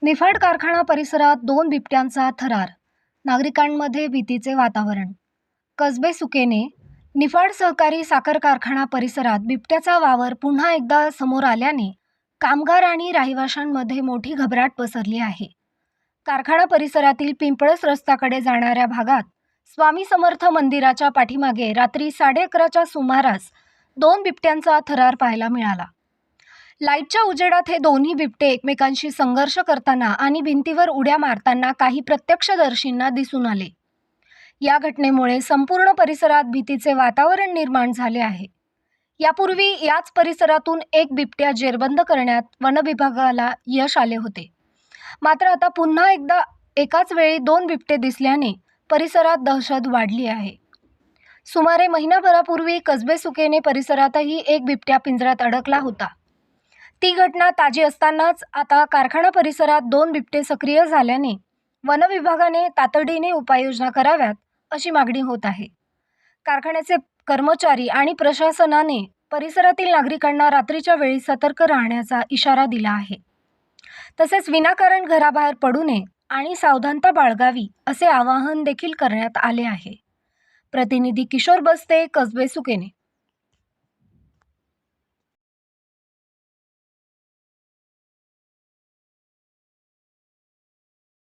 निफाड कारखाना परिसरात 2 बिबट्यांचा थरार. नागरिकांमध्ये भीतीचे वातावरण. कसबे सुकेने निफाड सहकारी साखर कारखाना परिसरात बिबट्याचा वावर पुन्हा एकदा समोर आल्याने कामगार आणि रहिवाशांमध्ये मोठी घबराट पसरली आहे. कारखाना परिसरातील पिंपळस रस्त्याकडे जाणाऱ्या भागात स्वामी समर्थ मंदिराच्या पाठीमागे रात्री 11:30च्या सुमारास 2 बिबट्यांचा थरार पाहायला मिळाला. लाईटच्या उजेडात हे दोन्ही बिबटे एकमेकांशी संघर्ष करताना आणि भिंतीवर उड्या मारताना काही प्रत्यक्षदर्शींना दिसून आले. या घटनेमुळे संपूर्ण परिसरात भीतीचे वातावरण निर्माण झाले आहे. यापूर्वी याच परिसरातून एक बिबट्या जेरबंद करण्यात वनविभागाला यश आले होते. मात्र आता पुन्हा एकदा एकाच वेळी 2 बिबटे दिसल्याने परिसरात दहशत वाढली आहे. सुमारे महिनाभरापूर्वी कसबे सुकेने परिसरातही एक बिबट्या पिंजऱ्यात अडकला होता. ती घटना ताजी असतानाच आता कारखाना परिसरात 2 बिबटे सक्रिय झाल्याने वनविभागाने तातडीने उपाययोजना कराव्यात अशी मागणी होत आहे. कारखान्याचे कर्मचारी आणि प्रशासनाने परिसरातील नागरिकांना रात्रीच्या वेळी सतर्क राहण्याचा इशारा दिला आहे. तसेच विनाकारण घराबाहेर पडू नये आणि सावधानता बाळगावी असे आवाहन देखील करण्यात आले आहे. प्रतिनिधी किशोर बस्ते, कसबे सुकेने.